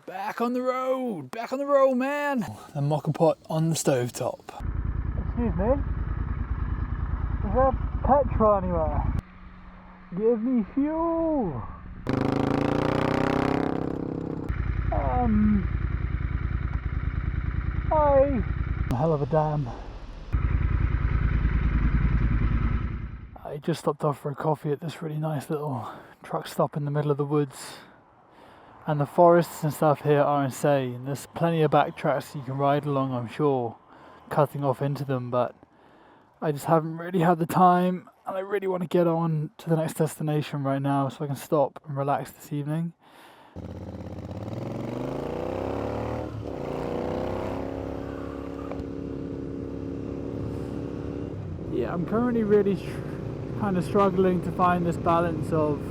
Back on the road, man. The mocha pot on the stovetop. Excuse me, is there petrol anywhere? Give me fuel. Hi. A hell of a dam. I just stopped off for a coffee at this really nice little truck stop in the middle of the woods. And the forests and stuff here are insane. There's plenty of backtracks you can ride along, I'm sure, cutting off into them, but I just haven't really had the time, and I really want to get on to the next destination right now so I can stop and relax this evening. Yeah, I'm currently really kind of struggling to find this balance of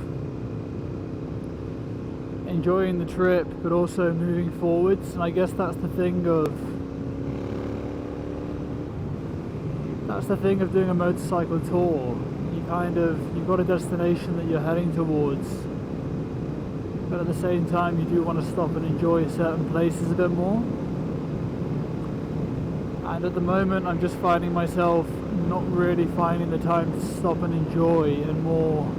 enjoying the trip but also moving forwards, and I guess that's the thing of doing a motorcycle tour. You've got a destination that you're heading towards, but at the same time you do want to stop and enjoy certain places a bit more. And at the moment I'm just finding myself not really finding the time to stop and enjoy, and more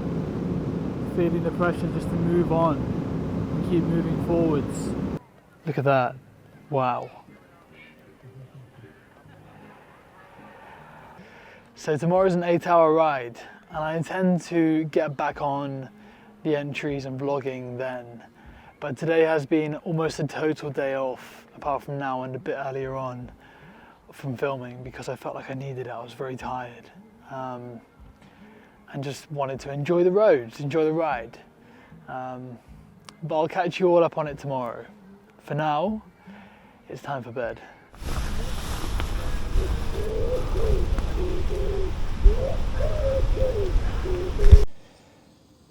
feeling the pressure just to move on and keep moving forwards. Look at that. Wow. So tomorrow's an 8-hour ride, and I intend to get back on the entries and vlogging then. But today has been almost a total day off, apart from now and a bit earlier on, from filming, because I felt like I needed it. I was very tired, and just wanted to enjoy the roads, enjoy the ride. But I'll catch you all up on it tomorrow. For now, it's time for bed.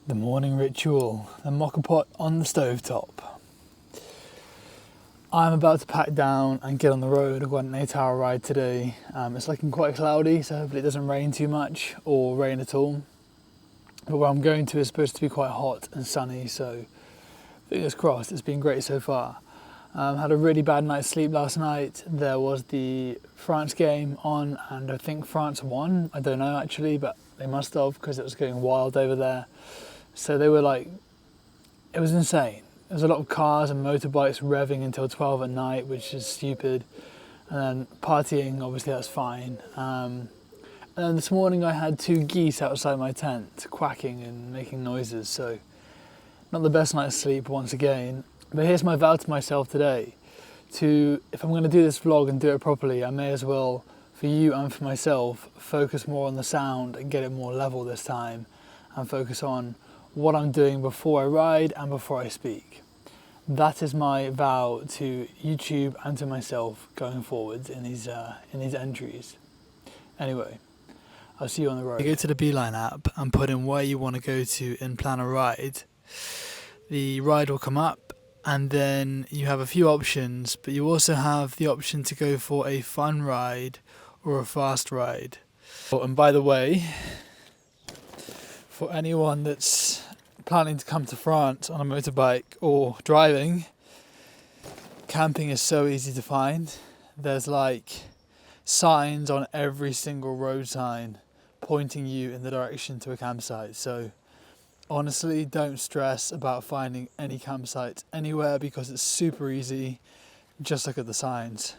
The morning ritual, the mocha pot on the stovetop. I'm about to pack down and get on the road. I've got an 8-hour ride today. It's looking quite cloudy, so hopefully it doesn't rain too much or rain at all. But where I'm going to is supposed to be quite hot and sunny, so fingers crossed. It's been great so far. Had a really bad night's sleep last night. There was the France game on, and I think France won. I don't know actually, but they must have, because it was going wild over there. So they were like, it was insane. There was a lot of cars and motorbikes revving until 12 at night, which is stupid. And then partying, obviously that's fine. And then this morning I had 2 geese outside my tent, quacking and making noises. So not the best night's sleep once again. But here's my vow to myself today. If I'm going to do this vlog and do it properly, I may as well, for you and for myself, focus more on the sound and get it more level this time. And focus on what I'm doing before I ride and before I speak. That is my vow to YouTube and to myself going forwards in these entries. Anyway, I'll see you on the road. You go to the Beeline app and put in where you want to go to and plan a ride. The ride will come up, and then you have a few options, but you also have the option to go for a fun ride or a fast ride. Oh, and by the way, for anyone that's planning to come to France on a motorbike or driving, camping is so easy to find. There's like signs on every single road sign pointing you in the direction to a campsite. So honestly, don't stress about finding any campsites anywhere, because it's super easy. Just look at the signs.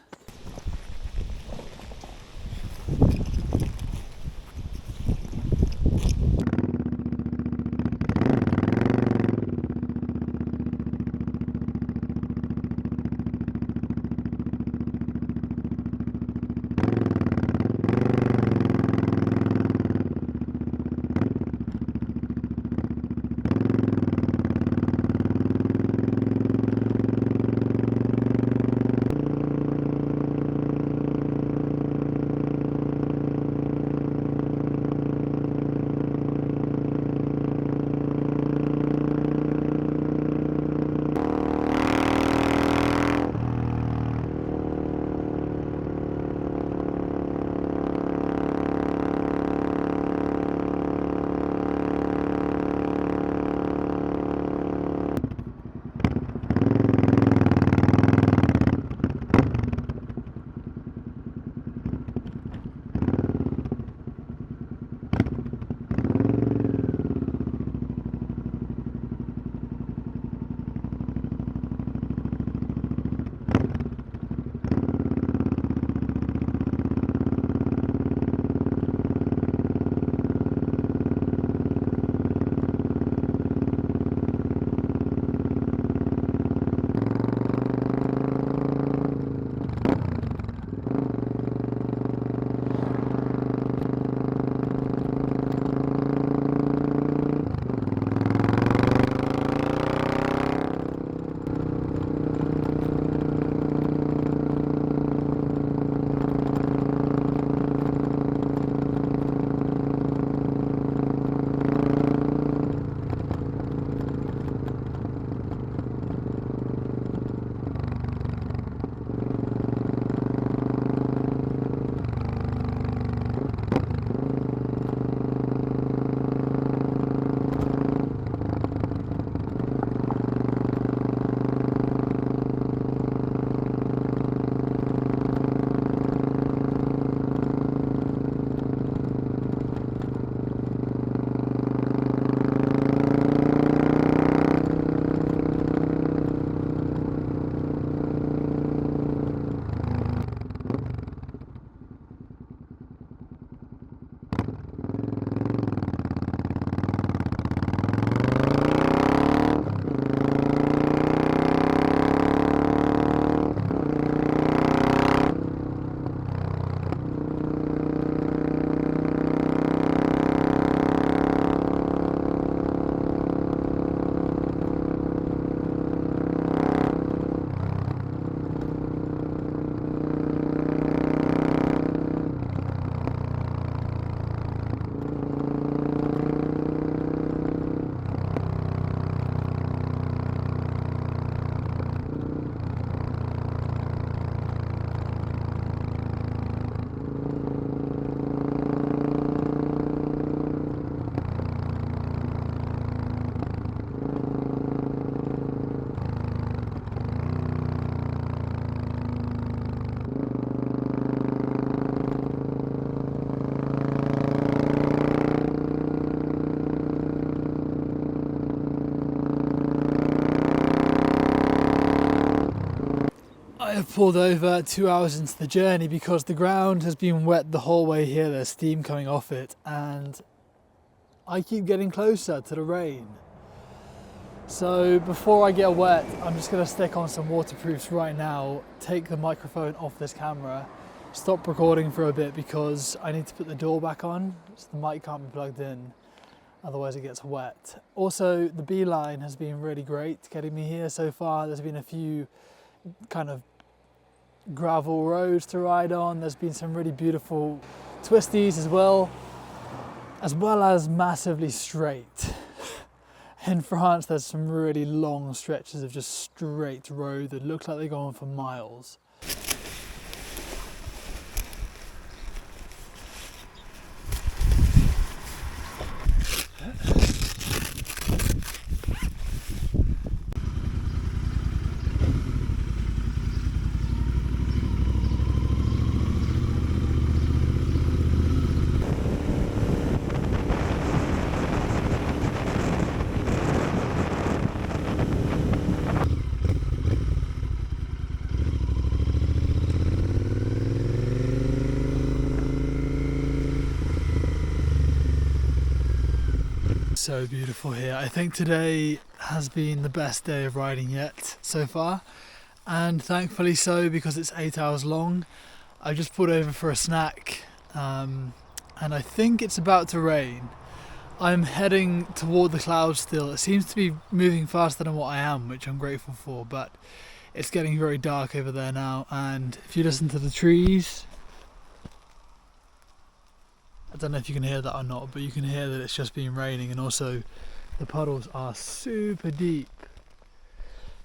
I have pulled over 2 hours into the journey because the ground has been wet the whole way here. There's steam coming off it and I keep getting closer to the rain. So before I get wet, I'm just going to stick on some waterproofs right now, take the microphone off this camera, stop recording for a bit because I need to put the door back on so the mic can't be plugged in, otherwise it gets wet. Also, the beeline has been really great getting me here so far. There's been a few kind of gravel roads to ride on. There's been some really beautiful twisties as well as massively straight. In France, there's some really long stretches of just straight road that look like they go on for miles. So beautiful here. I think today has been the best day of riding yet so far, and thankfully so because it's 8 hours long. I just pulled over for a snack and I think it's about to rain. I'm heading toward the clouds still. It seems to be moving faster than what I am, which I'm grateful for, but it's getting very dark over there now, and if you listen to the trees, I don't know if you can hear that or not, but you can hear that it's just been raining, and also the puddles are super deep,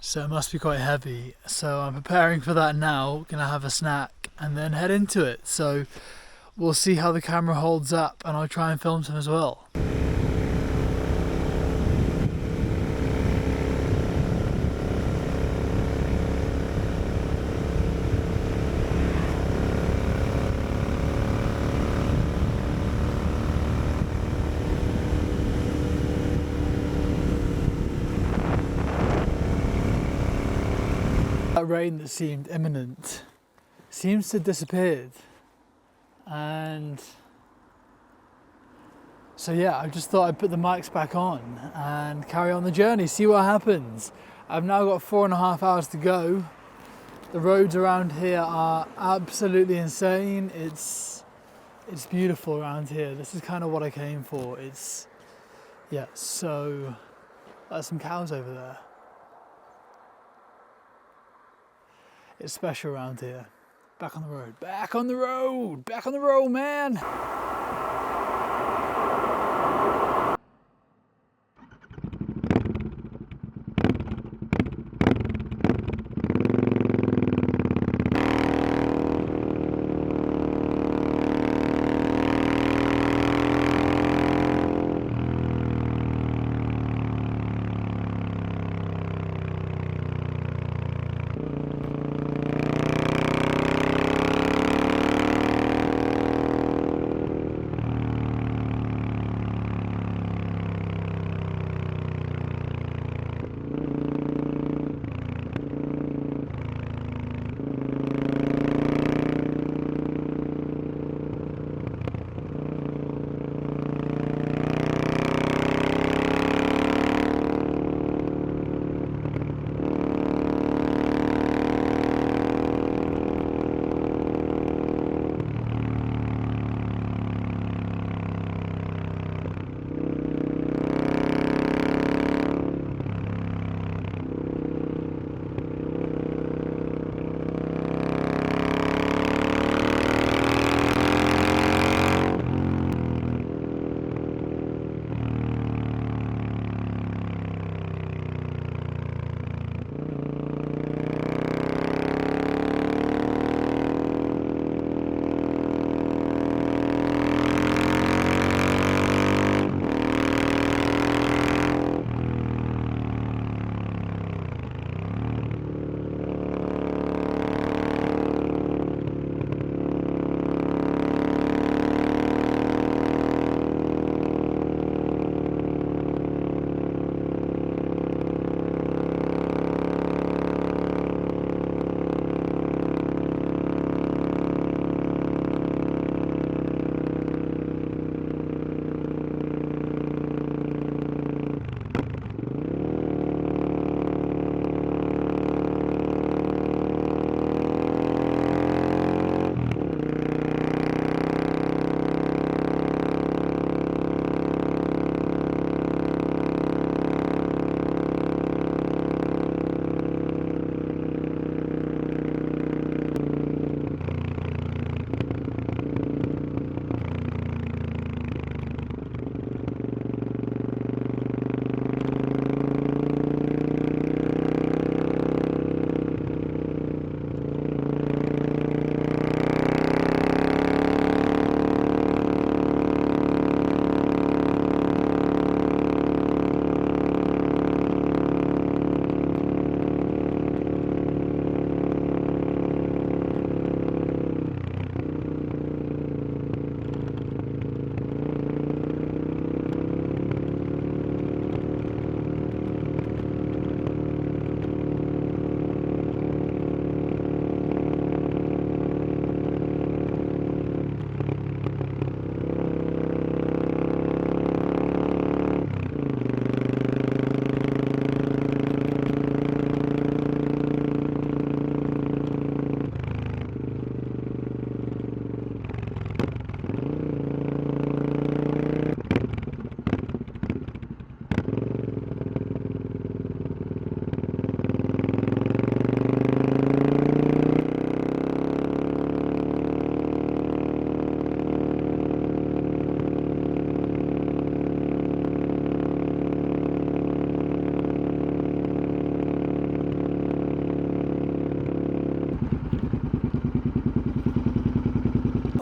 so it must be quite heavy. So I'm preparing for that now, gonna have a snack and then head into it. So we'll see how the camera holds up and I'll try and film some as well. That rain that seemed imminent seems to have disappeared, and so yeah, I just thought I'd put the mics back on and carry on the journey, see what happens. I've now got 4.5 hours to go. The roads around here are absolutely insane. It's beautiful around here. This is kind of what I came for. Yeah, so there's some cows over there. It's special around here. Back on the road, back on the road, back on the road, man.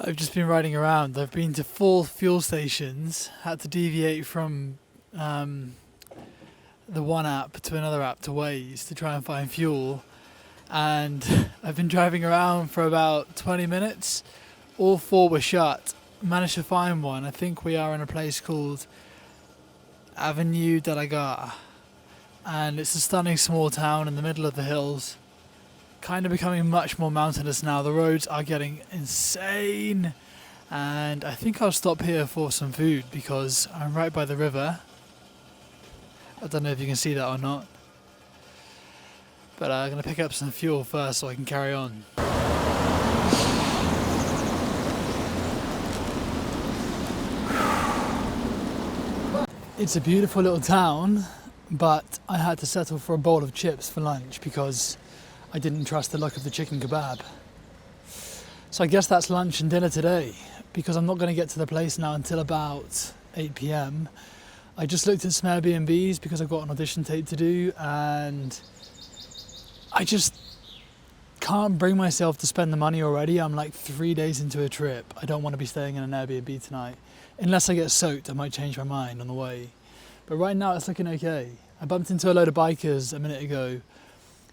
I've just been riding around. I've been to 4 fuel stations, had to deviate from the one app to another app to Waze to try and find fuel, and I've been driving around for about 20 minutes. All 4 were shut. Managed to find one. I think we are in a place called Avenue de la Gare, and it's a stunning small town in the middle of the hills, kind of becoming much more mountainous now. The roads are getting insane, and I think I'll stop here for some food because I'm right by the river. I don't know if you can see that or not, but I'm going to pick up some fuel first so I can carry on. It's a beautiful little town, but I had to settle for a bowl of chips for lunch because I didn't trust the luck of the chicken kebab. So I guess that's lunch and dinner today, because I'm not going to get to the place now until about 8 p.m. I just looked at some Air B&Bs because I've got an audition tape to do, and I just can't bring myself to spend the money already. I'm like 3 days into a trip. I don't want to be staying in an Airbnb tonight. Unless I get soaked, I might change my mind on the way. But right now it's looking okay. I bumped into a load of bikers a minute ago,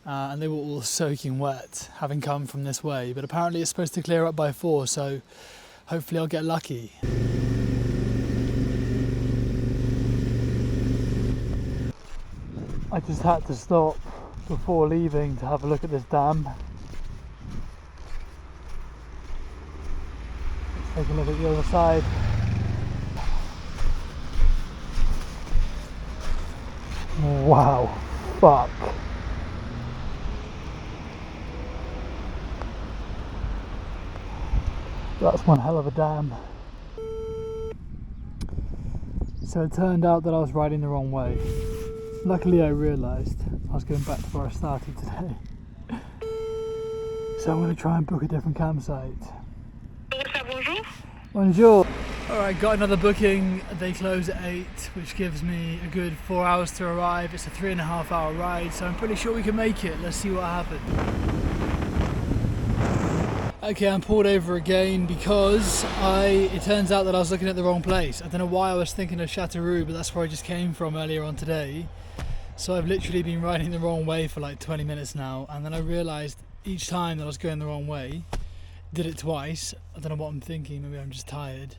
and they were all soaking wet, having come from this way. But apparently it's supposed to clear up by 4, so hopefully I'll get lucky. I just had to stop before leaving to have a look at this dam. Let's take a look at the other side. Wow, fuck. That's one hell of a dam. So it turned out that I was riding the wrong way. Luckily I realised I was going back to where I started today. So I'm going to try and book a different campsite. Bonjour. Bonjour. Alright, got another booking. They close at 8, which gives me a good 4 hours to arrive. It's a 3.5 hour ride, so I'm pretty sure we can make it. Let's see what happens. Okay, I'm pulled over again because it turns out that I was looking at the wrong place. I don't know why I was thinking of Châteauroux, but that's where I just came from earlier on today. So I've literally been riding the wrong way for like 20 minutes now, and then I realised each time that I was going the wrong way. Did it twice. I don't know what I'm thinking, maybe I'm just tired.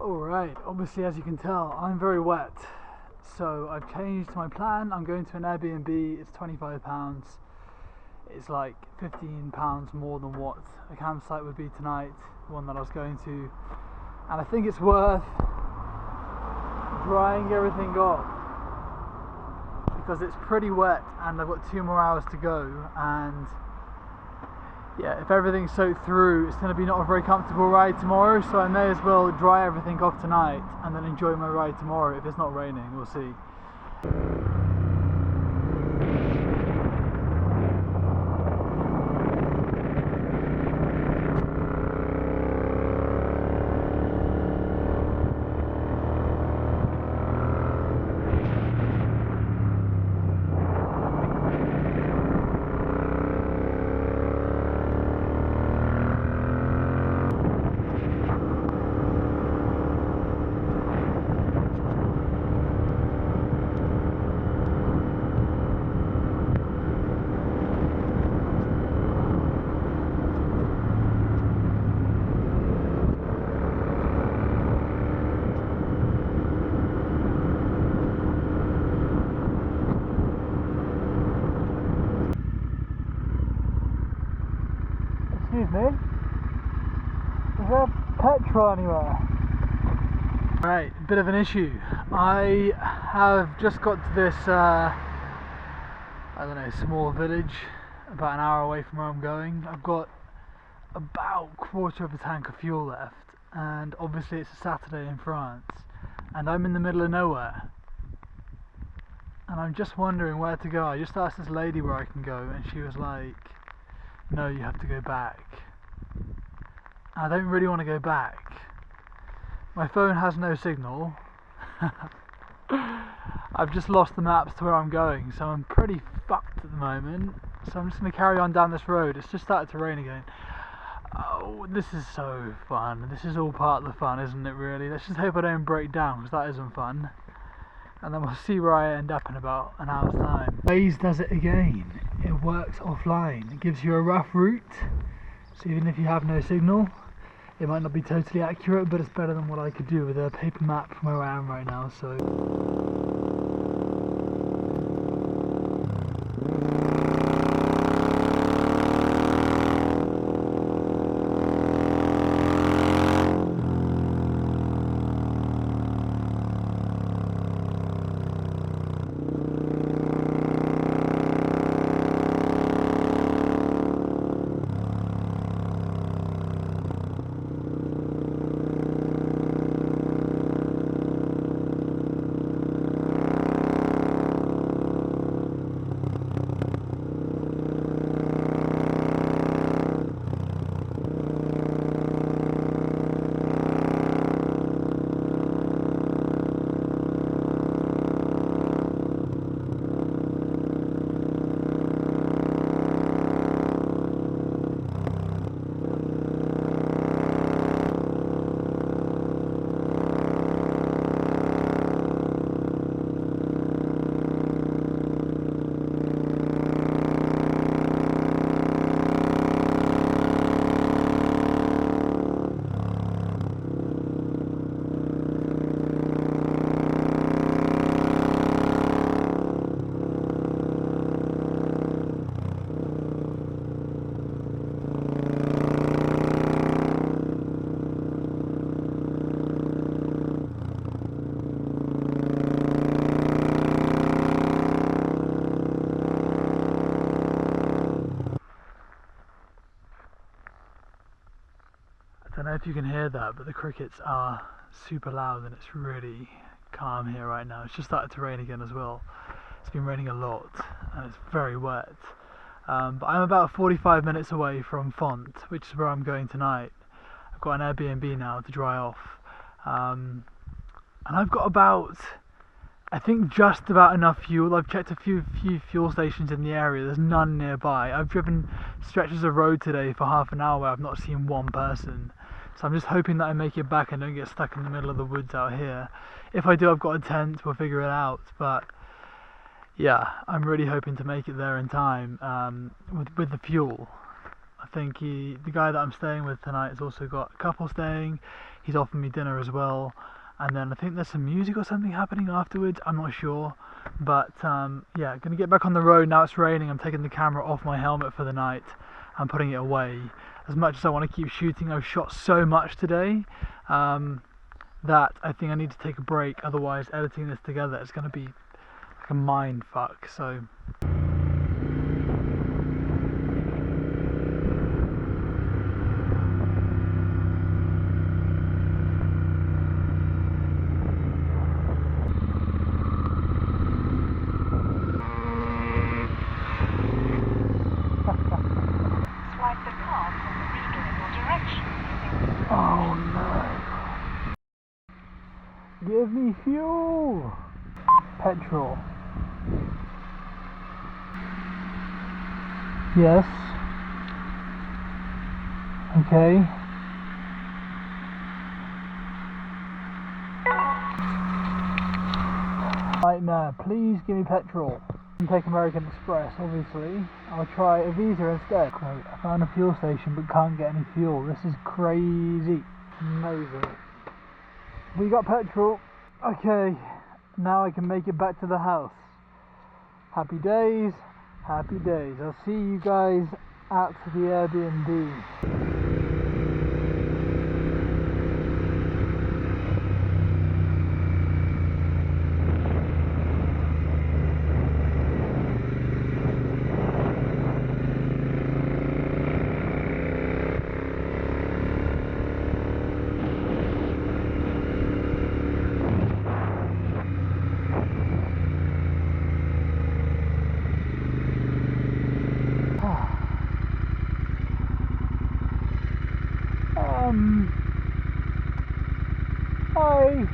Alright, obviously as you can tell I'm very wet, so I've changed my plan. I'm going to an Airbnb. It's £25. It's like £15 more than what a campsite would be tonight, the one that I was going to, and I think it's worth drying everything off because it's pretty wet and I've got 2 more hours to go, and yeah, if everything's soaked through, it's going to be not a very comfortable ride tomorrow, so I may as well dry everything off tonight and then enjoy my ride tomorrow. If it's not raining, we'll see. Excuse me. Is there petrol anywhere? Right, a bit of an issue. I have just got to this, I don't know, small village about an hour away from where I'm going. I've got about a quarter of a tank of fuel left, and obviously it's a Saturday in France, and I'm in the middle of nowhere. And I'm just wondering where to go. I just asked this lady where I can go, and she was like, no, you have to go back. I don't really want to go back. My phone has no signal. I've just lost the maps to where I'm going, so I'm pretty fucked at the moment. So I'm just going to carry on down this road. It's just started to rain again. Oh, this is so fun. This is all part of the fun, isn't it, really? Let's just hope I don't break down, because that isn't fun. And then we'll see where I end up in about an hour's time. Waze does it again. It works offline. It gives you a rough route, so even if you have no signal, it might not be totally accurate, but it's better than what I could do with a paper map from where I am right now. So I don't know if you can hear that, but the crickets are super loud and it's really calm here right now. It's just started to rain again as well. It's been raining a lot and it's very wet. But I'm about 45 minutes away from Font, which is where I'm going tonight. I've got an Air B&B now to dry off. And I've got about, I think, just about enough fuel. I've checked a few fuel stations in the area. There's none nearby. I've driven stretches of road today for half an hour where I've not seen one person. So I'm just hoping that I make it back and don't get stuck in the middle of the woods out here. If I do, I've got a tent. We'll figure it out. But yeah, I'm really hoping to make it there in time with the fuel. I think the guy that I'm staying with tonight has also got a couple staying. He's offered me dinner as well. And then I think there's some music or something happening afterwards. I'm not sure. But yeah, gonna get back on the road. Now it's raining. I'm taking the camera off my helmet for the night and putting it away. As much as I want to keep shooting, I've shot so much today that I think I need to take a break. Otherwise, editing this together is going to be like a mind fuck. So oh no. Give me fuel! Petrol. Yes. Okay. Nightmare, please give me petrol. You can take American Express, obviously. I'll try a Visa instead. Great, I found a fuel station but can't get any fuel. This is crazy. Amazing. We got petrol. Okay, now I can make it back to the house. Happy days, happy days. I'll see you guys at the Air B&B. Hi.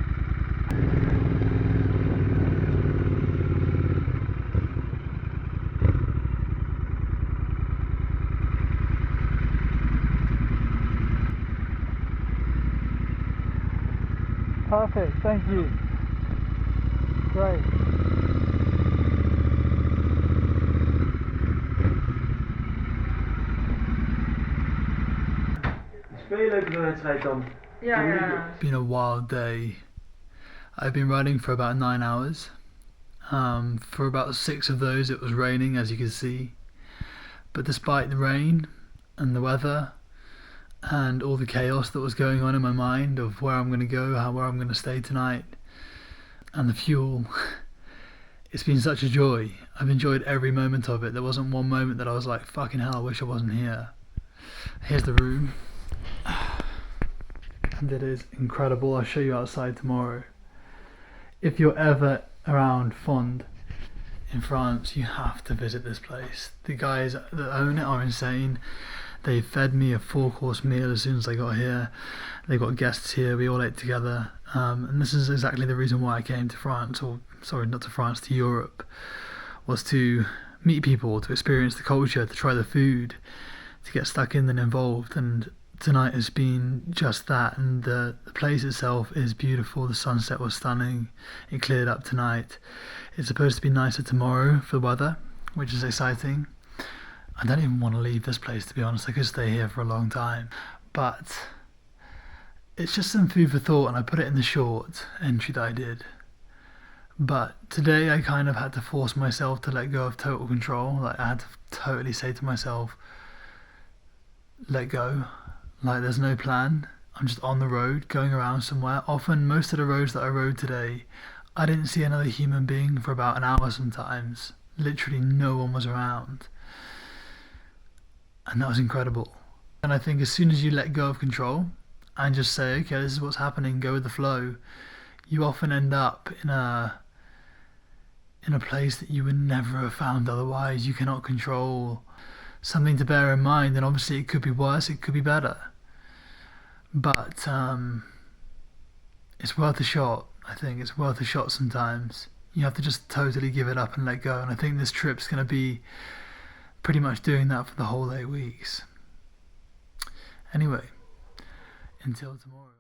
Perfect, thank you. Great. It's been a wild day. I've been riding for about 9 hours. For about 6 of those it was raining, as you can see. But despite the rain and the weather and all the chaos that was going on in my mind of where I'm going to go, where I'm going to stay tonight, and the fuel, it's been such a joy. I've enjoyed every moment of it. There wasn't one moment that I was like, fucking hell, I wish I wasn't here. Here's the room. And it is incredible. I'll show you outside tomorrow. If you're ever around Fond in France, you have to visit this place. The guys that own it are insane. They fed me a 4-course meal as soon as I got here. They got guests here, we all ate together. And this is exactly the reason why I came to France, or sorry, not to France, to Europe, was to meet people, to experience the culture, to try the food, to get stuck in and involved. And tonight has been just that, and the place itself is beautiful. The sunset was stunning. It cleared up tonight. It's supposed to be nicer tomorrow for the weather, which is exciting. I don't even want to leave this place, to be honest. I could stay here for a long time, but it's just some food for thought, and I put it in the short entry that I did. But today I kind of had to force myself to let go of total control. Like, I had to totally say to myself, let go. Like, there's no plan. I'm just on the road, going around somewhere. Often, most of the roads that I rode today, I didn't see another human being for about an hour sometimes. Literally no one was around. And that was incredible. And I think as soon as you let go of control and just say, okay, this is what's happening, go with the flow, you often end up in a place that you would never have found otherwise. You cannot control. Something to bear in mind, and obviously it could be worse, it could be better, but it's worth a shot. I think it's worth a shot sometimes. You have to just totally give it up and let go, and I think this trip's going to be pretty much doing that for the whole 8 weeks. Anyway, until tomorrow.